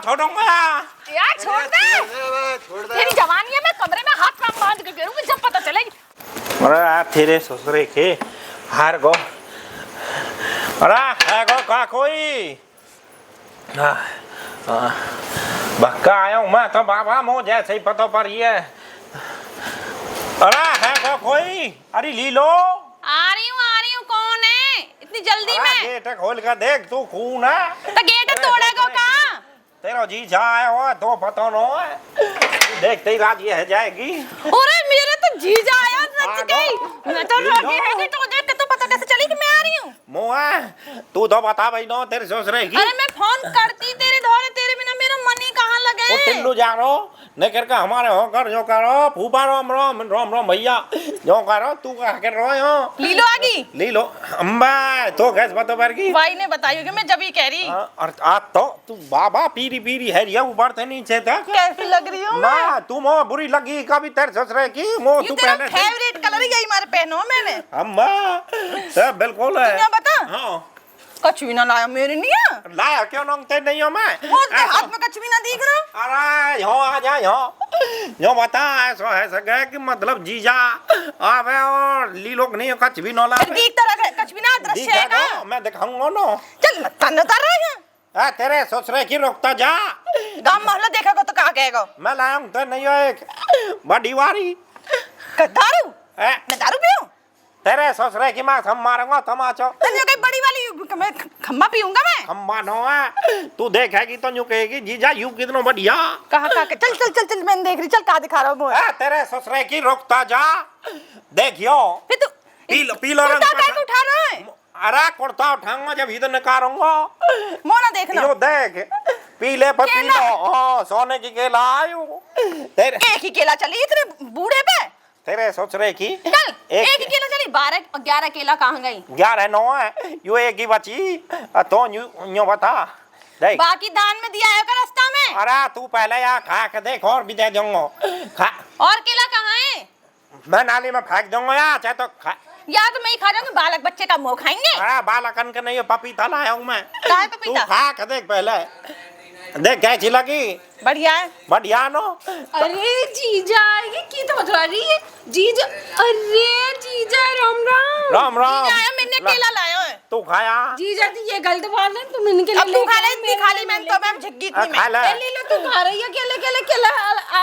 छोड़ूंगा यार छोड़ दे। तेरी जवानी है, मैं कमरे में हाथ में बांध के गिरूंगी जब पता चलेगी। अरे यार तेरे ससुरे के हार गो। अरे है गो का कोई बक्का आया हूँ मैं तो बाबा मुझे ऐसे ही पता पर ही है। अरे है गो कोई? अरे ली लो। आ रही हूँ। कौन है इतनी जल्दी में? गेट खोल कर देख, तू खून है तो गेट तोड़ेगा कहाँ? तेरा जी आया हो तो पता न हो, देखते ही राजी है जाएगी। अरे मेरे तो जीजा आया सच गई। मैं तो राजी है कि तो देख के तो पता कैसे चली कि मैं आ रही हूँ। मोआ तू तो बता भाई नो तेरे सोच रहेगी। अरे मैं फोन करती तेरे धोरे, तेरे बिना मेरा मन ही कहाँ लगे। वो टिल्लू जा रो नहीं करके हमारे होकर जो करो फूफा रोम रोम रोम रोम भैया जो करो तू कह कर रो हो। ली लो आगी। ली लो अम्बा तो कैसे बता पर की भाई ने बताई कि मैं जब ही कह रही। और आज तो तू बाबा पीरी पीरी है ये ऊपर से नीचे तक कैसी लग रही हूँ मैं? ना तू मो बुरी लगी कभी तेरे सस रहे की मो तू तेरा पहले फेवरेट कलर यही मारे पहनो मैंने। अम्बा सब बिल्कुल है। तुम्हें बता हां कछ भी ना लाया मेरे लिए। लाया क्यों नंगते नहीं हो मैं? वो हाथ में कछ भी ना दिख रहा। अरे यो आ जा यो बता ऐसा है सके कि मतलब जीजा आवे और ली लोग नहीं कछ भी न लावे। ठीक तरह कछ भी ना दृश्य है ना मैं दिखाऊंगा ना। चल तन उतार रहा है। तेरे ससुरे की रोकता जा। गांव मोहल्ला देखा तो कहाँ कहेगा? मैं लाया हूँ तो नहीं हो एक बड़ी वारी दारू। मैं दारू पीऊं? तेरे ससुरे की माँ हम मारूंगा तमाचो। तेरे कोई बड़ी वाली मैं खम्बा पीऊंगा मैं। खम्बा नो है तू देखेगी तो यूं कहेगी जीजा यूं कितना बढ़िया। कहाँ कहाँ चल चल चल चल मैं देख रही चल कहाँ दिखा रहा हूँ मैं। तेरे ससुरे की रोकता जा देखियो फिर तू पीलो रंग का उठा रहा है। अरे कुर्ता उठाऊंगा जब इधर निकालूंगा मोना देखना यो देख पीले पर पीलो हाँ सोने की केला आयु तेरे एक ही केला चली इतने बूढ़े पे। तेरे ससुरे की चल एक ही केला चली 12-11 केला कहाँ गई? 11 9 है यू एक ही बची तो यूं बता देख बाकी दान में दिया है का रास्ता में। अरे तू पहले यहाँ खा के देख और भी दे दूंगा खा। और केला कहाँ है? मैं नाली में फेंक दूंगा यार चाहे तो खा। या तो मैं ही खा जाऊंगी बालक बच्चे का मुंह खाएंगे। अरे बालकन के नहीं पपीता लाया हूँ मैं। कहाँ है पपीता? तू खा के देख पहले देख कैसी लगी? बढ़िया है। बढ़िया नो। अरे जीजा ये की तो बता रही है जीजा। अरे जीजा राम राम। राम राम। जीजा आया मैंने केला लाया है। तू खाया? जीजा जी ये गलत बात है तुम इनके लिए। अब तू खा ले इतनी खाली मैं तो मैं झग्गी इतनी खा ले। ले लो तू खा रही है केले केले केला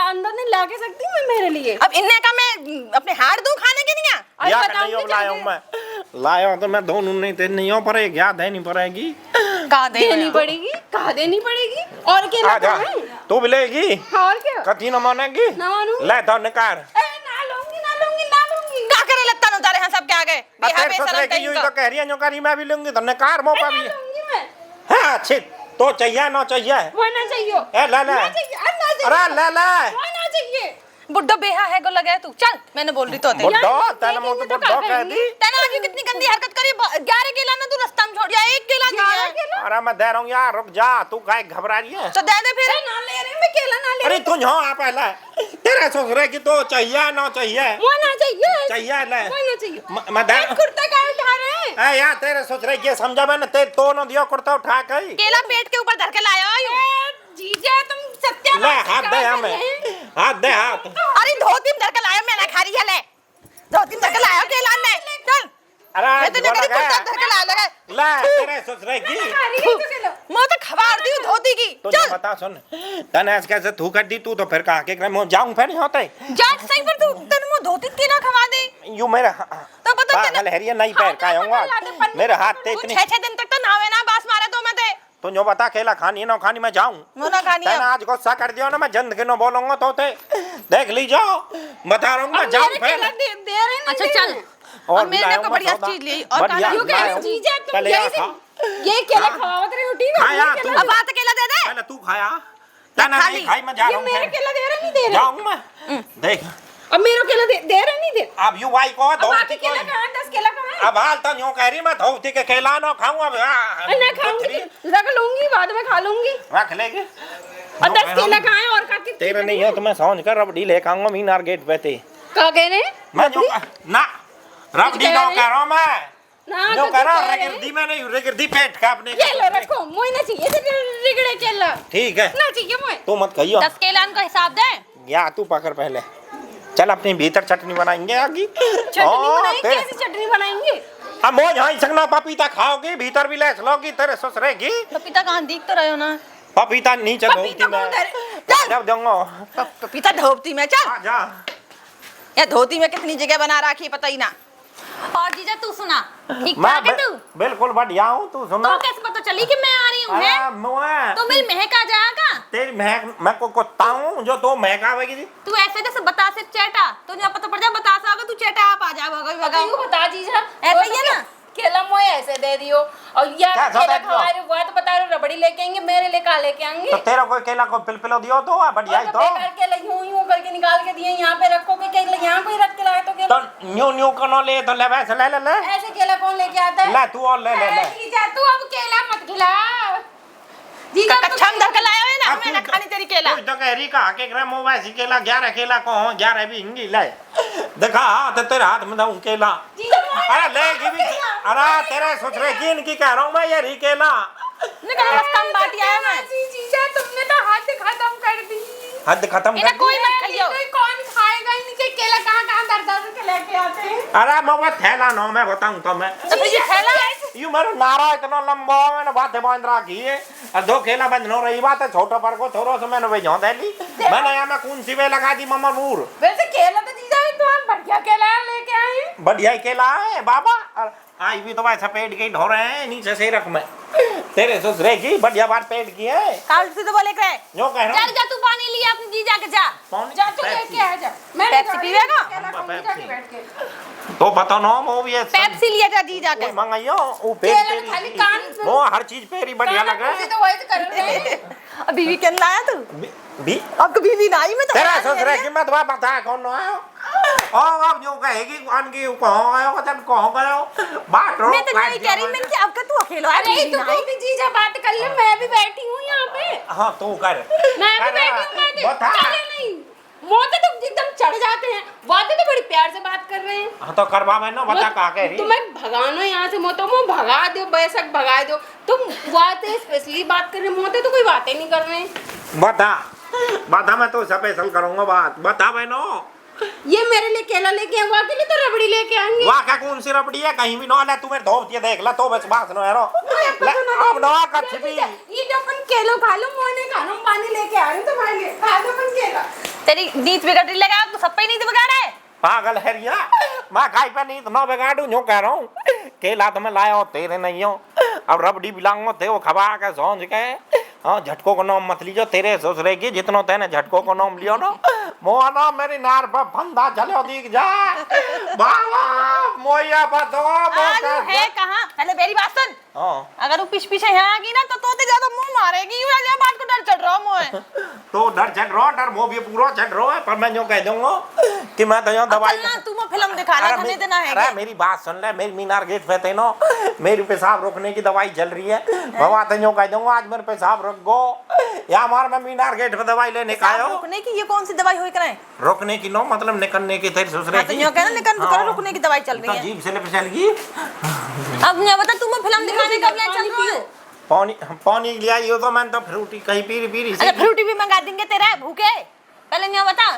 अंदर नहीं ला के सकती मैं मेरे लिए। अब इनने का मैं अपने हाड़ दूं खाने के नहीं है। या नहीं लाया हूँ मैं लाया तो मैं दोनों नहीं ते नहीं हो पर याद है नहीं पड़ेगी कहाँ देनी पड़ेगी कहाँ देनी पड़ेगी और केला कहाँ है? तू भी लेगी और क्या कथी न मानेगी ना मानूं ले तो निकाल ना लूंगी क्या करे लत्ता न उतारे हैं सब क्या गए तेरे ससुरे की यूं तो कह रही है जो करी मैं भी लूंगी तो निकाल मो पर भी मैं हां अच्छी तो चाहिए ना चाहिए वो ना चाहिए ए ले ले अरे ले ले वो ना चाहिए बुड्ढो बेहा है को लगे तू चल मैंने बोल रही तो बुड्ढो तने मो तो बुड्ढो कह दी तेने आगे कितनी गंदी हरकत करी 11 केला ना तू रास्ता में छोड़ दिया एक केला दिया। अरे मैं दे रहा हूं यार रुक जा तू काहे घबरा रही है तो दे दे फिर। ना ले रही मैं केला ना ले अरे तू यहाँ आ पहले तेरे ससुरे की तो चाहिए ना चाहिए वो ना चाहिए चाहिए ले वो ना चाहिए मैं दे कुर्ता का उठा रहे हैं। ए यार तेरे ससुरे की समझा मैंने ते तो न दियो कुर्ता उठा के केला पेट के ऊपर धर के लाया हो। जीजा तुम सत्या ले हाथ दे हमें हाथ दे हाथ। अरे धोती में धर के लाया मैं ना खा रही है ले धोती में धर के लाया केला ने चल। अरे मैं तो नहीं कुर्ता धर के लाया लगा ले तेरे ससुरे की मैं तो खबर दी धोती की तो चल। बता सुन तने ऐसे कैसे थू कर दी तू तो फिर कहा के मैं जाऊं फिर होते जाट सही पर तू तने मो धोती की ना खवा दे यू मेरा तो पता पागल हरिया नहीं पैर का आऊंगा मेरे हाथ ते तू इतनी 6 दिन तक तो नावे ना बास मारे तो मैं ते तो जो बता केला खानी है ना खानी मैं जाऊं वो ना खानी तने आज गुस्सा कर दियो ना मैं जंद के नो बोलूंगा तो ते देख ली जाओ बता रहा हूं मैं जाऊं फिर दे रहे हैं अच्छा चल और मेरे को बढ़िया चीज ली और क्यों कह रहे जीजा तुम ये केला खवावत रही होती खाया तू अब बात केला दे दे पहले तू खाया तने नहीं खाई मैं जा रहा हूं मेरे केला दे रहे नहीं दे रहे जाऊं मैं देख अब मेरे केला दे रहे नहीं दे अब यू वाई को दो बाकी केला कहां 10 केला कहां अब हाल तो यूं कह रही मैं धोती के केला ना खाऊंगा मैं खाऊंगी रख लूंगी बाद में खा लूंगी रख लेगी और 10 केला कहां है और का कितने तेरे नहीं है तो मैं समझ कर रबड़ी ले खाऊंगा मीनार गेट पे ते का कह रहे मैं जो ना रबड़ी नो कह रहा हूं मैं ना जो तो करा कह रहे हैं। रगिर्दी में नहीं रगिर्दी पेट का अपने ये लो रखो मोय ना चाहिए तो रिगड़े केला ठीक है ना चाहिए मोय तू मत कहियो 10 केला का हिसाब दे। या तू पकड़ पहले चल अपनी भीतर चटनी बनाएंगे आगे चटनी बनाएंगे कैसी चटनी बनाएंगे अब मोज हाँ सकना पपीता खाओगी भीतर भी लेस लोगी तेरे ससुरेगी पपीता कहाँ दिख तो रहे हो ना। पपीता नीचे पपीता धोती में उधर जब दूंगा पपीता धोती में चल। आ जा या धोती में कितनी जगह बना रखी है पता ही ना। और जीजा तू सुना ठीक मैं ठाक है तू। बिल्कुल बढ़िया हूँ तू सुना तो कैसे पता चली कि मैं आ रही हूँ है? मैं तो मेरी महक आ जाएगा। तेरी महक मैं को कुत्ता हूँ जो तो महक आवेगी तू ऐसे जैसे बता से चेटा तो नहीं पता पड़ जाए बता सा अगर तू चेटा आप आ जाएगा यूं बता जीजा ऐसा ही है ना। केला मोय ऐसे दे दियो और या क्या केला समझ लो? खवा रहे वो तो बता रहे रबड़ी लेके आएंगे मेरे लिए का लेके आएंगे तो तेरा कोई केला को पिलपिलो दियो तो बढ़िया ही तो केला यूं करके निकाल के दिए यहाँ पे रखो के केला यहाँ कोई रख के लाए तो केला तो न्यू कनो ले तो ले वैसे ले ऐसे केला कौन लेके आता है ले तू और ले जीजा तू अब केला मत खिला जीजा कच्चा अंदर का लाया है ना अब मैं तू खानी तेरी केला। तू तो कह रही कहा के ग्राम वैसी केला 11 केला को 11 भी हिंगी ले देखा हाथ तेरे हाथ में दूं केला जीजा अरे लेगी भी अरे तेरे ससुरे की इनकी कह रहा हूँ मैं ये री केला निकल रास्ता में बाटी आया मैं। जीजा तुमने तो हाथ खत्म कर दी हद खत्म इन्हें कर कोई मत खाइयो। कौन खाएगा इनके केला कहाँ दर के लेके आते हैं अरे मैं थैला नो मैं बताऊं तो मैं तो फिर ये थैला यू मेरा नारा इतना लंबा है मैंने बातें बांध रखी है और 2 केला बंद न रही बात है छोटा पर को छोरो से मैंने भेजो ली मैंने यहाँ में कौन सी वे लगा दी मम्मा मूर वैसे केला तो जीजा तो हम बढ़िया केला लेके आए हैं बढ़िया ही केला है बाबा आई भी तो वैसा पेट के ढो रहे हैं नीचे से रख में तेरे ससुरे की बढ़िया बात पेट की है काल से तो बोले के जो कह रहा चल जा तू पानी लिया अपनी जीजा के जा। हूँ जा तो लेके आ जा मैं पेप्सी पीवेगा? केला खाऊंगी जाके बैठ के तो पता ना वो भी है पेप्सी लिया जा जीजा के। मंगाइयो वो पेट केला तेरी खाली कान वो हर चीज पेरी बढ़िया लगे तो वही तो कर रहे हैं अब बीवी के लाया तू भी अब बीवी नहीं में तो तेरा ससुरे की मत बात बता कौन नो आयो ओ अब जो कहेगी कौन की कहो आयो कतन कहो गयो बात रो मैं तो नहीं कह रही मैं कि अब का तू अकेला है अरे बीवी तू नहीं। भी जीजा बात कर ले मैं भी बैठी हूँ यहाँ पे हाँ तू कर मैं भी बैठी हूँ बता चले नहीं मोते तो एकदम चढ़ जाते हैं बातें तो बड़ी प्यार से बात कर रहे हैं हाँ तो करवा मैं ना बता का कह रही तुम्हें भगानो यहाँ से मोतो मो भगा दो बेशक भगा दो तुम बातें स्पेशली बात कर रहे मोते तो कोई बातें नहीं कर रहे हैं बता बता मैं तो स्पेशल करूंगा बात बता बहनो ये मेरे लिए केला लेके आए के लिए तो रबड़ी लेके आएंगे वाह क्या कौन सी रबड़ी है कहीं भी ना ले तू मेरे धोती देख ला तो बस बात ना रो अब ना कच्ची भी ये जो अपन केलो खा लो मोने खानो पानी लेके आ रही हूँ तुम्हारे लिए खा लो अपन केला तेरी नींद बिगड़ रही लगा तू सब पे नींद बिगाड़ रहा है। पागल है रिया मैं खाई पे नहीं तो ना बिगाड़ू जो कह रहा हूँ केला तो मैं लाया हो तेरे नहीं हो अब रबड़ी बिलाऊंगा ते वो खबा के सौंज के हाँ झटकों को नाम मत लीजो तेरे ससुरे की जितनो तेने झटकों को नाम लियो ना मोहना मेरी नार पर फंदा चलो दिख जा बाबा मोया बतो आलू है कहाँ पहले मेरी बात सुन। हाँ अगर वो पीछे पीछे यहाँ आगी ना तो तोते ज्यादा मुंह मारेगी यूं ऐसे बात को डर चढ़ रहा हूँ मैं। तो डर चढ़ रहा डर वो भी पूरा चढ़ रहा है पर मैं जो कह दूंगा कि मैं तो यहाँ दवाई ना तू मैं फिल्म दिखाना अरे तुझे देना है अरे मेरी बात सुन ले मेरी मीनार गेट पे थे ना मेरी पेशाब रोकने की दवाई चल रही है बाबा तो यूँ कह दूंगा आज मेरे पेशाब रोक गो या हमारे मैं मीनार गेट पे दवाई लेने का आयो रुकने की ये कौन सी दवाई हो कराए रोकने की नो मतलब निकलने की तेरी ससुरे तो यूं कहना लेकिन हाँ। रुकने की दवाई चल रही है। जीभ से ले चल गई अब मैं बता तू मैं फिल्म दिखाने कब ले चल रहा है। पानी पानी लिया ये तो मैंने तो फ्रूटी कहीं पीरी पीरी अरे फ्रूटी भी मंगा देंगे तेरा भूखे पहले नहीं बता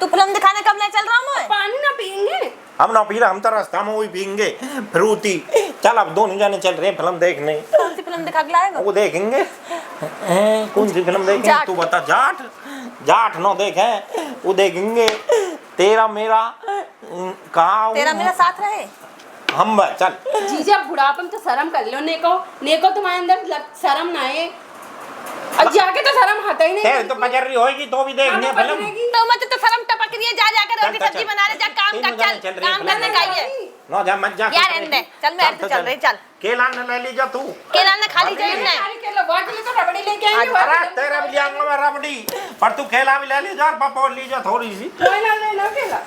तू फिल्म दिखाने कब ले चल रहा हूँ मैं। पानी ना पियेंगे हम ना पी रहे हम तो रास्ता में वही पीएंगे फ्रूटी चल अब दोनों जाने चल रहे हैं फिल्म देखने कौन सी फिल्म दिखा के लाएगा वो देखेंगे कौन सी फिल्म देखेंगे जाट। तू बता जाट जाट नो देखे वो देखेंगे तेरा मेरा कहाँ तेरा मेरा साथ रहे हम चल जीजा बुढ़ापन तो शर्म कर लो नेको तुम्हारे अंदर शर्म ना है अब जाके तो शर्म आता ही नहीं तेरे तो पजर रही होगी तो भी देखनी है फिल्म तो मत तो शर्म टपक रही है जा जाकर रोटी चल, सब्जी चल। बना रहे जा काम तीनों कर जाने चल चल रही है काम फिल्म करने का ही है ना जा मत जा यार रहने चल मैं तो चल रही चल केला न ले लीजा तू केला ने खाली जेब ने तो रबड़ी लेके आएंगे अरे तेरा भी लियांगा मैं रबड़ी पर तू केला भी ले लीजा और पपो लीजा थोड़ी सी कोयला लेना केला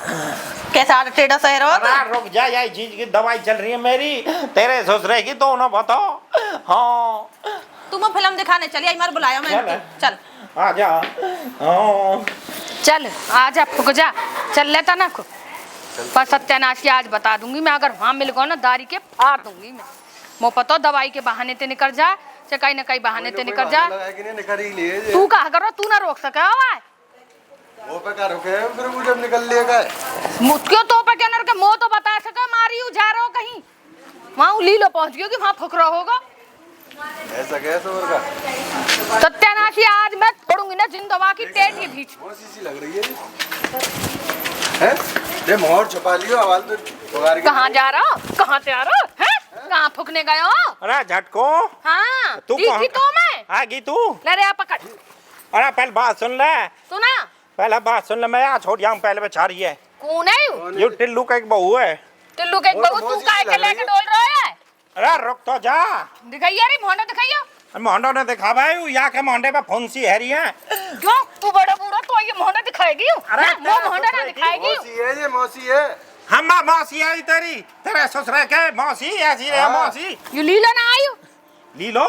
कैसा टेढ़ा शहर हो अरे रुक जा यही चीज की दवाई चल रही है मेरी तेरे ससुरे की तो ना बताओ हाँ तू मैं फिल्म दिखाने चली आई मार बुलाया मैं चल आ जा हाँ चल आ जा फुक जा चल लेता ना को पर सत्यानाश आज बता दूंगी मैं, अगर वहाँ मिल गो ना दारी के फाड़ दूंगी मैं। मो पतो दवाई के बहाने ते निकल जा, चाहे कहीं ना कहीं बहाने ते निकल जा। तू कहा करो, तू ना रोक सका हुआ है वो पे क्या रुके हैं, फिर वो जब निकल लेगा क्यों तो पे क्या नर के मो तो बता सका मारी हूँ जा रहा हो कहीं वहाँ लीलो पहुंच गयो कि वहाँ फुक रहा होगा। ऐसा कैसे होगा? सत्यानाशी आज मैं छोड़ूंगी ना जिंदवा की टेट के बीच। मौसी सी लग रही है ये मोहर छुपा लियो, आवाज तो पुकार के। कहाँ जा रहा हो, कहाँ से आ रहा हो, हैं? कहाँ फुकने गए हो? अरे झटको हाँ तू देखी तो मैं आगी तू। ले रे आ पकड़। अरे पहले बात सुन ले, सुना पहले बात सुन ले, मैं यहाँ छोड़ जाऊँ पहले बेचारी है। कौन है यू? ये टिल्लू का एक बहू है। टिल्लू के एक बहू तू काहे के लेके डोल रहा है? अरे रुक तो जा, दिखाइए रे मोहना दिखाइए। मोहंडो ने दिखा भाई यहाँ के मोहंडे पे फुंसी है रही है। क्यों तू बड़ा बूढ़ा तो ये मोहना दिखाएगी? अरे वो मोहना ना दिखाएगी। मौसी है ये, मौसी है। हम मौसी आई तेरी, तेरे ससुरे के मौसी ऐसी है मौसी। यू लीला ना आयु लीलो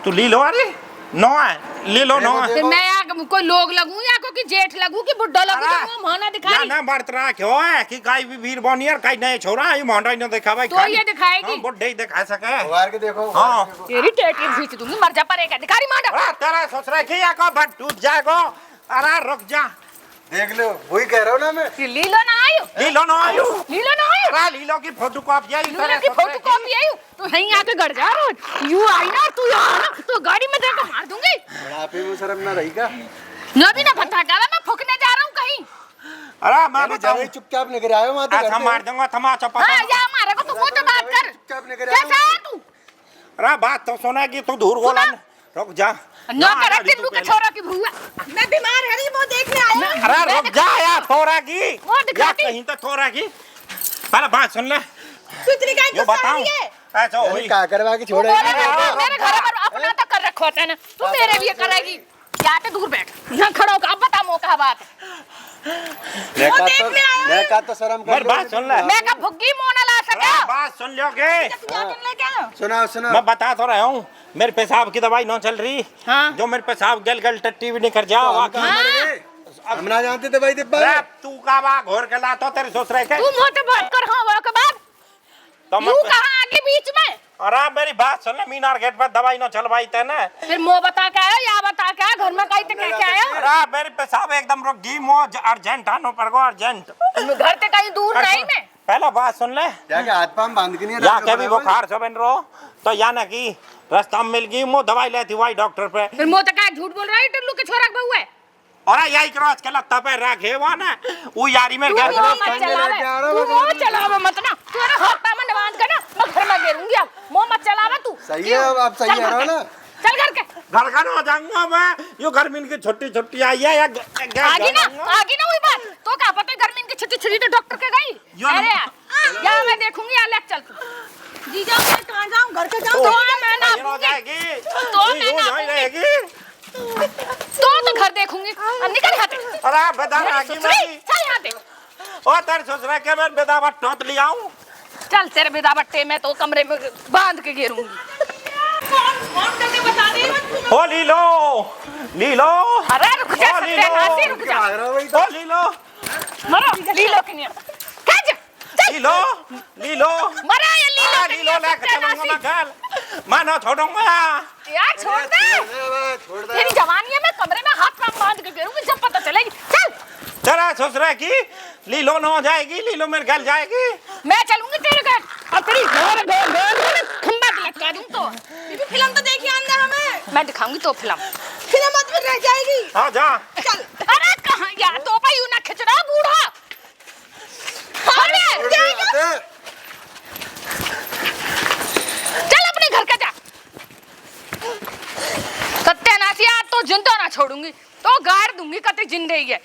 तू लीलो, अरे नो है लीलो नो है। फिर मैं यहाँ कोई लोग लगूं या कोई जेठ लगूं कि बुड्ढा लगूं तो वो मोहना दिखाई ना बढ़त रहा क्यों है कि काई भी वीर बनी और काई नहीं छोरा ये मोहंडा ही न दिखा भाई। तो ये दिखाएगी बुड्ढे ही दिखा सके। पुकार के देखो। हाँ। तेरी टेट की खींच दूंगी, मर जा पड़ेगा दिखारी मार। अरे तेरा ससुरे की या को बट टूट जाएगो। अरे रुक जा, देख लो वही कह रहा हूँ ना मैं। ये लीलो ना आयु, लीलो नो आयु, लीलो ना आयु, अरे लीलो की फोटो कॉपी आई लीलो की फोटो कॉपी आयु। तू यहीं आके गड़ जा रोज। यू आई ना तू यहाँ ना तो गाड़ी में देकर मार दूंगी। बुढ़ापे में शर्म ना रहेगा। न भी ना पता चला मैं फुकने जा रहा हूँ कहीं। अरे मैं अरे बताऊं जाओ चुपचाप निकल आए हो माते ऐसा मार दूंगा तमाचा हाँ पता। या मारेगा तो वो तो बात कर। चुपचाप निकल कैसा है तू? अरे बात तो सुनेगी तू दूर बोला। रुक जा न करे टिल्लू के छोरा की भूआ। मैं बीमार है वो देखने आया। अरे रुक जा यार थोड़ा की वो दिखा या दी। कहीं तो थोड़ा की पहले बात सुन ले। तू इतनी काहे यो बताऊं ऐसा अरे हुई का करवा के छोड़े। मेरे घर पर अपना तो कर रखो तेने, तू मेरे लिए करेगी। जाते दूर बैठ, यहाँ खड़ा होकर अब बता मो का बात मैं का तो शर्म कर। मेरी बात सुन ले। मैं का भुग्गी मोना ला सका। अरे बात सुन लोगे, लेके आयो। सुनाओ सुनाओ। मैं बता तो रहा हूँ मेरे पेशाब की दवाई न चल रही। हाँ। जो मेरे पेशाब गल गल टट्टी भी नहीं कर जाओ। हम ना जानते थे भाई दिब्बा। अरे तू का बा घोर के लातो तेरे ससुरे के। तू मोटे बात कर। हाँ वो के बाद तो तू कहाँ आगे बीच में? अरे मेरी बात सुन ले, मीनार गेट पर दवाई न चलवाई तेने। फिर मो बता के आयो या बता के आयो? घर में कहीं तो कह के आयो? अरे मेरे पेशाब एकदम रुक गई मो अर्जेंट आनो पर गो अर्जेंट। घर से कहीं दूर नहीं मैं। पहला बात सुन ले, जाके हाथ पांव बांध के नहीं या के भी बुखार से बन रो तो या ना की रास्ता में मिल गई मो दवाई लेती हुई डॉक्टर पे। फिर मो तो क्या झूठ बोल रहा है? टिल्लू के छोरा का बहू है। अरे यही क्रॉस के लगता पे रखे वो ना वो यारी में तू क्या वो मत चलावे, तू वो चलावे मत ना। तू ना हाथ में बांध के ना मैं घर में गिरूंगी। अब मो मत चलावे तू। सही है अब सही है ना। चल घर के। घर का ना जाऊंगा मैं, यो गर्मी की छुट्टी छुट्टी आई है या आगी ना वही बात। तो क्या पता गर्मी की छुट्टी छुट्टी तो डॉक्टर के गई। अरे यार या मैं देखूंगी या ले चल तू। जी जाओ मैं कहां जाऊं? घर के जाऊं। तो मैं ना हो जाएगी तो मैं ना रहेगी तो घर देखूंगी। निकल यहाँ से। अरे बता आगी मैं चल यहाँ से। ओ तेरे ससुरा के मैं बेदावत टोत ले आऊं। चल तेरे बेदावट्टे में तो कमरे में बांध के घेरूंगी। कौन करके बता दे। ओ लीलो अरे रुक जा सत्यानाशी रुक जा। ओ लीलो मरो लीलो के नहीं खा लीलो मरा ये लीलो लेके चलूंगा मैं घर, मैं ना छोड़ूंगा यार। छोड़ दे तेरी जवानी है। मैं कमरे में हाथ पांव बांध के गिरूंगी जब पता चलेगी। चल तेरा ससुरा की लीलो न हो जाएगी, लीलो मेरे घर जाएगी। मैं चलूंगी तेरे घर और तेरी खंबा लटका दूं। तो फिल्म तो देखी अंदर हमें मैं दिखाऊंगी तो फिल्म में रह जाएगी। हाँ जा चल। अरे कहाँ यार तो भाई ना खिंच रहा बूढ़ा। चल अपने घर का जा। सत्यानाशी आज तो जिंदा ना छोड़ूंगी तो गाड़ दूंगी कते जिंदे ही है।